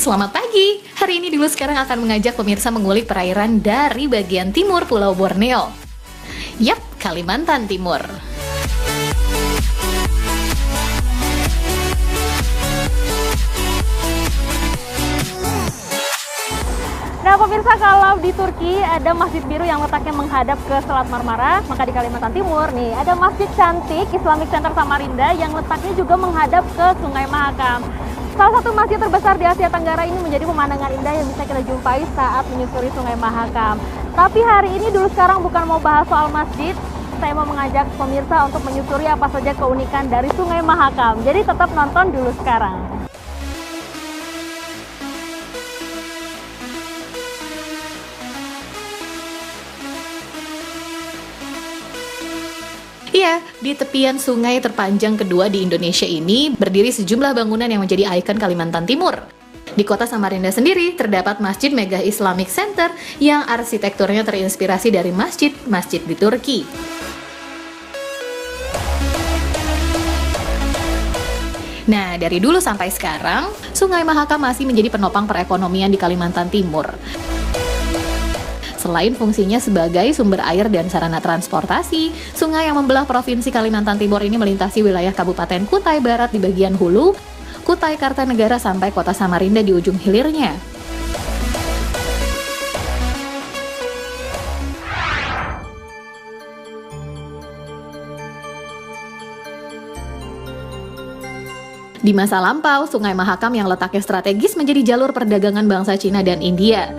Selamat pagi. Hari ini Dulu Sekarang akan mengajak pemirsa mengulik perairan dari bagian timur Pulau Borneo. Yap, Kalimantan Timur. Nah pemirsa, kalau di Turki ada Masjid Biru yang letaknya menghadap ke Selat Marmara, maka di Kalimantan Timur nih ada Masjid Cantik Islamic Center Samarinda yang letaknya juga menghadap ke Sungai Mahakam. Salah satu masjid terbesar di Asia Tenggara ini menjadi pemandangan indah yang bisa kita jumpai saat menyusuri Sungai Mahakam. Tapi hari ini Dulu Sekarang bukan mau bahas soal masjid, saya mau mengajak pemirsa untuk menyusuri apa saja keunikan dari Sungai Mahakam. Jadi tetap nonton Dulu Sekarang. Iya, di tepian sungai terpanjang kedua di Indonesia ini berdiri sejumlah bangunan yang menjadi ikon Kalimantan Timur. Di kota Samarinda sendiri terdapat Masjid Megah Islamic Center yang arsitekturnya terinspirasi dari masjid-masjid di Turki. Nah, dari dulu sampai sekarang, Sungai Mahakam masih menjadi penopang perekonomian di Kalimantan Timur. Selain fungsinya sebagai sumber air dan sarana transportasi, sungai yang membelah Provinsi Kalimantan Timur ini melintasi wilayah Kabupaten Kutai Barat di bagian hulu, Kutai Kartanegara sampai kota Samarinda di ujung hilirnya. Di masa lampau, Sungai Mahakam yang letaknya strategis menjadi jalur perdagangan bangsa Cina dan India.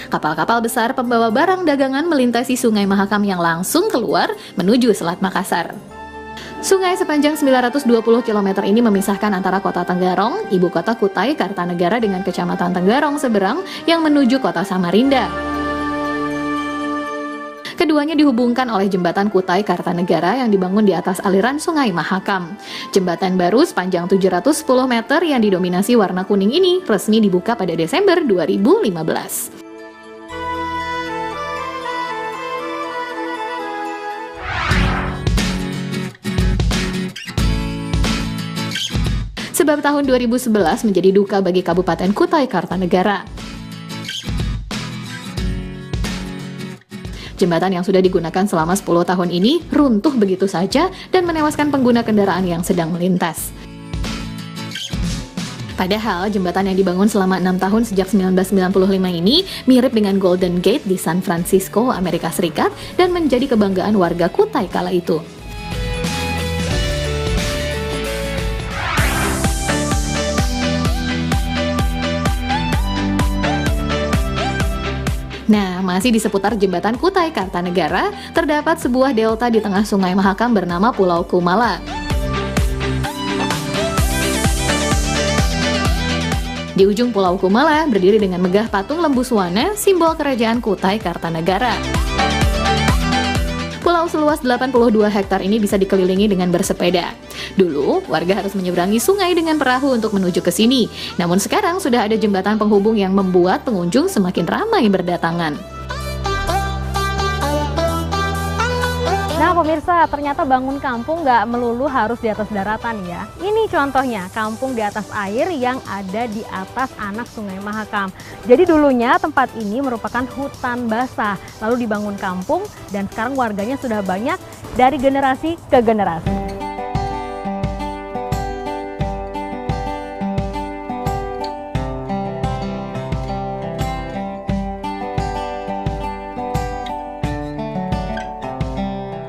Kapal-kapal besar pembawa barang dagangan melintasi Sungai Mahakam yang langsung keluar menuju Selat Makassar. Sungai sepanjang 920 km ini memisahkan antara kota Tenggarong, ibu kota Kutai Kartanegara dengan kecamatan Tenggarong seberang yang menuju kota Samarinda. Keduanya dihubungkan oleh jembatan Kutai Kartanegara yang dibangun di atas aliran Sungai Mahakam. Jembatan baru sepanjang 710 meter yang didominasi warna kuning ini resmi dibuka pada Desember 2015. Sebab tahun 2011 menjadi duka bagi Kabupaten Kutai Kartanegara. Jembatan yang sudah digunakan selama 10 tahun ini runtuh begitu saja dan menewaskan pengguna kendaraan yang sedang melintas. Padahal jembatan yang dibangun selama 6 tahun sejak 1995 ini mirip dengan Golden Gate di San Francisco, Amerika Serikat dan menjadi kebanggaan warga Kutai kala itu. Nah, masih di seputar jembatan Kutai Kartanegara, terdapat sebuah delta di tengah Sungai Mahakam bernama Pulau Kumala. Di ujung Pulau Kumala berdiri dengan megah patung Lembu Suwana, simbol kerajaan Kutai Kartanegara. Pulau seluas 82 hektar ini bisa dikelilingi dengan bersepeda. Dulu, warga harus menyeberangi sungai dengan perahu untuk menuju ke sini. Namun sekarang sudah ada jembatan penghubung yang membuat pengunjung semakin ramai berdatangan. Nah pemirsa, ternyata bangun kampung nggak melulu harus di atas daratan ya. Ini contohnya, kampung di atas air yang ada di atas anak Sungai Mahakam. Jadi dulunya tempat ini merupakan hutan basah, lalu dibangun kampung dan sekarang warganya sudah banyak dari generasi ke generasi.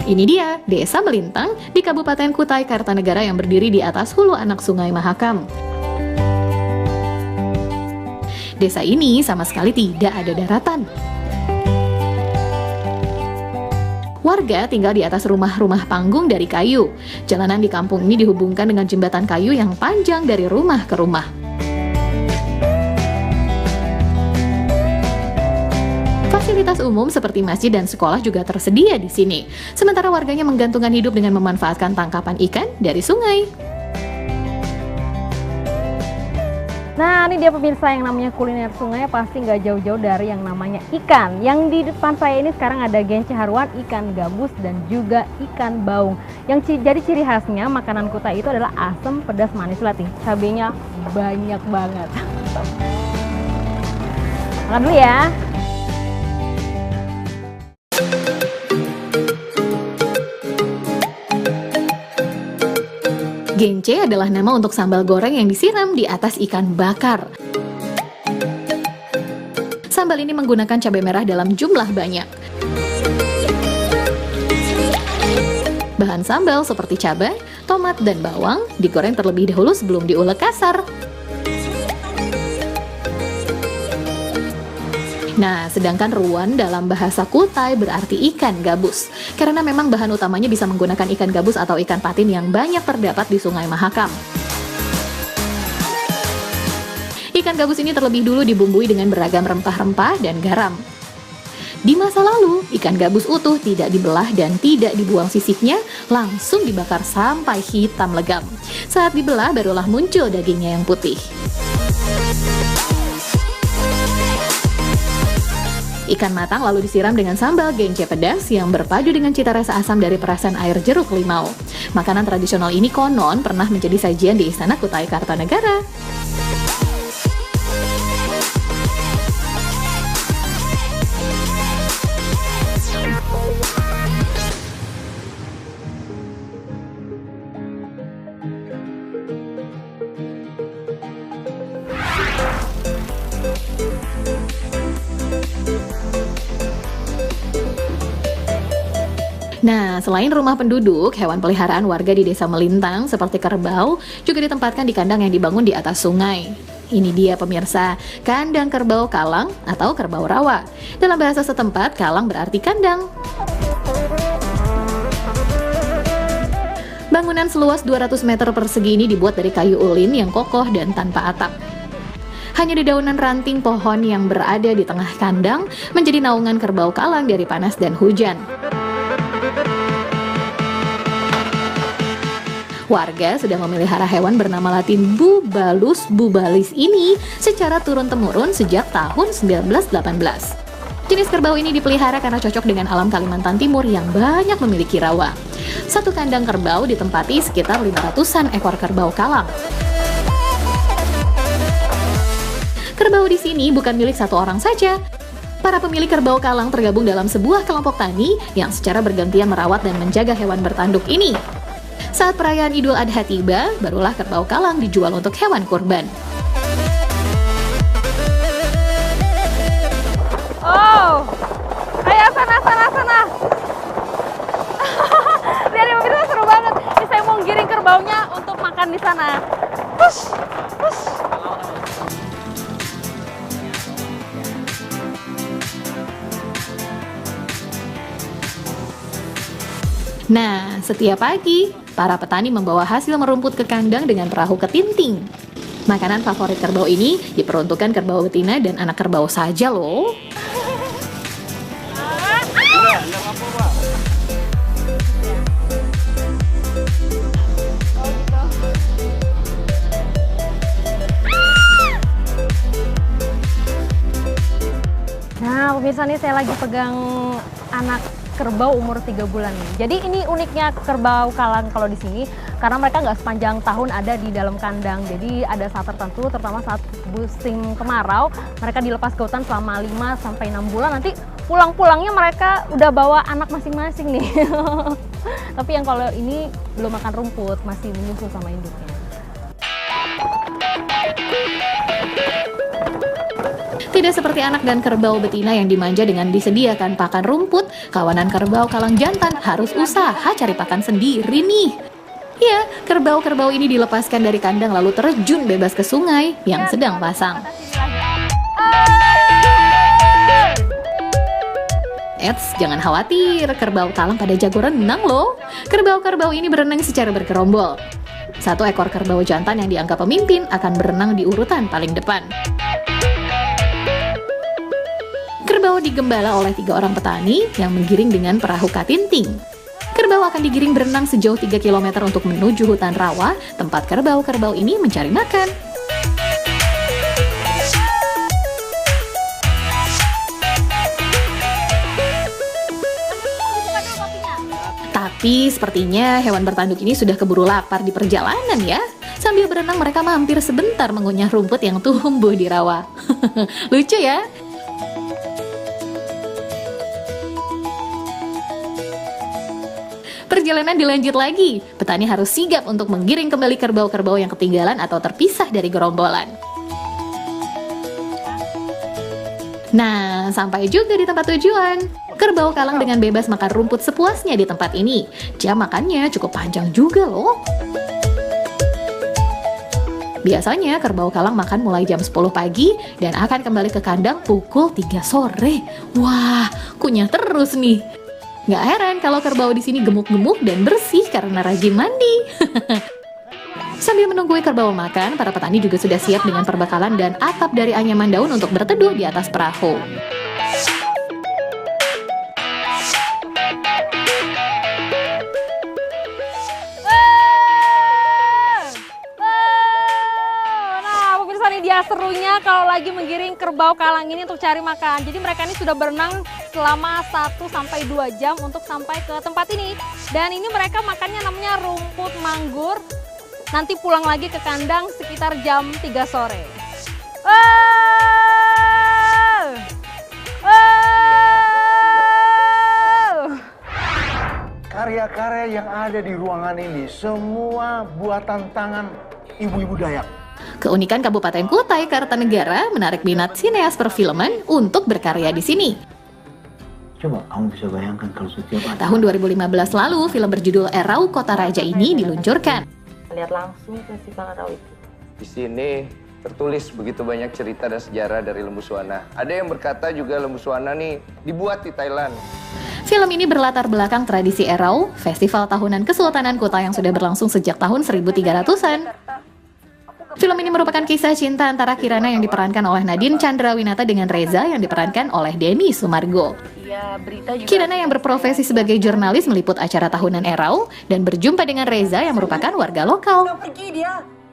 Ini dia, Desa Melintang di Kabupaten Kutai Kartanegara yang berdiri di atas hulu anak Sungai Mahakam. Desa ini sama sekali tidak ada daratan. Warga tinggal di atas rumah-rumah panggung dari kayu. Jalanan di kampung ini dihubungkan dengan jembatan kayu yang panjang dari rumah ke rumah. Fasilitas umum seperti masjid dan sekolah juga tersedia di sini. Sementara warganya menggantungkan hidup dengan memanfaatkan tangkapan ikan dari sungai. Nah, ini dia pemirsa, yang namanya kuliner sungai pasti nggak jauh-jauh dari yang namanya ikan. Yang di depan saya ini sekarang ada gence haruan, ikan gabus, dan juga ikan baung. Yang jadi ciri khasnya makanan Kutai itu adalah asam, pedas, manis. Lihat nih, cabenya banyak banget. Makan dulu ya. Gence adalah nama untuk sambal goreng yang disiram di atas ikan bakar. Sambal ini menggunakan cabai merah dalam jumlah banyak. Bahan sambal seperti cabai, tomat, dan bawang digoreng terlebih dahulu sebelum diulek kasar. Nah, sedangkan ruan dalam bahasa Kutai berarti ikan gabus. Karena memang bahan utamanya bisa menggunakan ikan gabus atau ikan patin yang banyak terdapat di Sungai Mahakam. Ikan gabus ini terlebih dulu dibumbui dengan beragam rempah-rempah dan garam. Di masa lalu, ikan gabus utuh tidak dibelah dan tidak dibuang sisihnya, langsung dibakar sampai hitam legam. Saat dibelah, barulah muncul dagingnya yang putih. Ikan matang lalu disiram dengan sambal gence pedas yang berpadu dengan cita rasa asam dari perasan air jeruk limau. Makanan tradisional ini konon pernah menjadi sajian di Istana Kutai Kartanegara. Nah, selain rumah penduduk, hewan peliharaan warga di Desa Melintang seperti kerbau juga ditempatkan di kandang yang dibangun di atas sungai. Ini dia pemirsa, kandang kerbau kalang atau kerbau rawa. Dalam bahasa setempat, kalang berarti kandang. Bangunan seluas 200 meter persegi ini dibuat dari kayu ulin yang kokoh dan tanpa atap. Hanya dedaunan ranting pohon yang berada di tengah kandang menjadi naungan kerbau kalang dari panas dan hujan. Warga sudah memelihara hewan bernama latin Bubalus bubalis ini secara turun-temurun sejak tahun 1918. Jenis kerbau ini dipelihara karena cocok dengan alam Kalimantan Timur yang banyak memiliki rawa. Satu kandang kerbau ditempati sekitar 500-an ekor kerbau kalang. Kerbau di sini bukan milik satu orang saja. Para pemilik kerbau kalang tergabung dalam sebuah kelompok tani yang secara bergantian merawat dan menjaga hewan bertanduk ini. Saat perayaan Idul Adha tiba, barulah kerbau kalang dijual untuk hewan kurban. Oh, ayo sana. Lihat ya pemirsa, seru banget. Ini saya mau giring kerbaunya untuk makan di sana. Push. Nah, setiap pagi, para petani membawa hasil merumput ke kandang dengan perahu ketinting. Makanan favorit kerbau ini diperuntukkan kerbau betina dan anak kerbau saja loh. Nah, pemirsa, nih saya lagi pegang anak kerbau umur 3 bulan nih. Jadi ini uniknya kerbau kalang kalau di sini karena mereka nggak sepanjang tahun ada di dalam kandang. Jadi ada saat tertentu, terutama saat musim kemarau, mereka dilepas ke hutan selama 5-6 bulan. Nanti pulang-pulangnya mereka udah bawa anak masing-masing nih. Tapi yang kalau ini belum makan rumput, masih menyusul sama induknya. Tidak seperti anak dan kerbau betina yang dimanja dengan disediakan pakan rumput, kawanan kerbau kalang jantan harus usaha cari pakan sendiri nih. Ya, kerbau-kerbau ini dilepaskan dari kandang lalu terjun bebas ke sungai yang sedang pasang. Eits, jangan khawatir, kerbau kalang pada jago renang loh. Kerbau-kerbau ini berenang secara bergerombol. Satu ekor kerbau jantan yang dianggap pemimpin akan berenang di urutan paling depan. Kerbau digembala oleh 3 orang petani yang menggiring dengan perahu katinting. Kerbau akan digiring berenang sejauh 3 km untuk menuju hutan rawa, tempat kerbau-kerbau ini mencari makan. Tapi sepertinya hewan bertanduk ini sudah keburu lapar di perjalanan ya. Sambil berenang mereka mampir sebentar mengunyah rumput yang tumbuh di rawa. Lucu ya? Perjalanan dilanjut lagi. Petani harus sigap untuk menggiring kembali kerbau-kerbau yang ketinggalan atau terpisah dari gerombolan. Nah, sampai juga di tempat tujuan. Kerbau kalang dengan bebas makan rumput sepuasnya di tempat ini. Jam makannya cukup panjang juga loh. Biasanya kerbau kalang makan mulai jam 10 pagi dan akan kembali ke kandang pukul 3 sore. Wah, kunyah terus nih. Nggak heran kalau kerbau di sini gemuk-gemuk dan bersih karena rajin mandi. Sambil menunggu kerbau makan, para petani juga sudah siap dengan perbekalan dan atap dari anyaman daun untuk berteduh di atas perahu. Nah, pemirsa, nih dia serunya kalau lagi menggiring kerbau kalang ini untuk cari makan. Jadi mereka ini sudah berenang selama 1-2 jam untuk sampai ke tempat ini. Dan ini mereka makannya namanya rumput manggur. Nanti pulang lagi ke kandang sekitar jam 3 sore. Karya-karya yang ada di ruangan ini semua buatan tangan ibu-ibu Dayak. Keunikan Kabupaten Kutai Kartanegara menarik minat sineas perfilman untuk berkarya di sini. Coba kamu bisa bayangkan kalau setiap hari. Tahun 2015 lalu, film berjudul Erau Kota Raja ini diluncurkan. Lihat langsung festival Erau itu. Di sini tertulis begitu banyak cerita dan sejarah dari Lembu Suwana. Ada yang berkata juga Lembu Suwana nih dibuat di Thailand. Film ini berlatar belakang tradisi Erau, festival tahunan Kesultanan Kuta yang sudah berlangsung sejak tahun 1300-an. Film ini merupakan kisah cinta antara Kirana yang diperankan oleh Nadine Chandrawinata dengan Reza yang diperankan oleh Denny Sumargo. Kirana yang berprofesi sebagai jurnalis meliput acara tahunan Erau dan berjumpa dengan Reza yang merupakan warga lokal.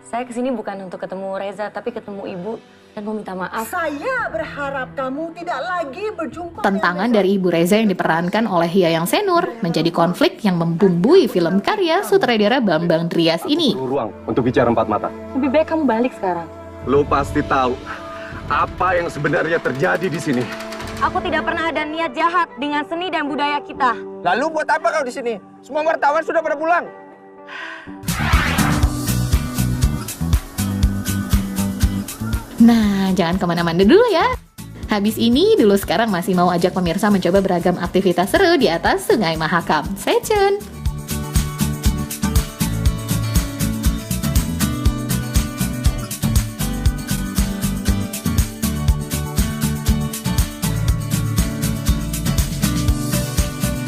Saya kesini bukan untuk ketemu Reza, tapi ketemu ibu dan mau minta maaf. Saya berharap kamu tidak lagi berjumpa. Tentangan dari Ibu Reza yang diperankan oleh Hyayang Senur menjadi konflik yang membumbui film karya sutradara Bambang Drias ini. Ruang untuk bicara empat mata. Lebih baik kamu balik sekarang. Lo pasti tahu apa yang sebenarnya terjadi di sini. Aku tidak pernah ada niat jahat dengan seni dan budaya kita. Lalu buat apa kau di sini? Semua wartawan sudah pada pulang. Nah, jangan kemana-mana dulu ya. Habis ini, dulu sekarang masih mau ajak pemirsa mencoba beragam aktivitas seru di atas Sungai Mahakam. Stay tune!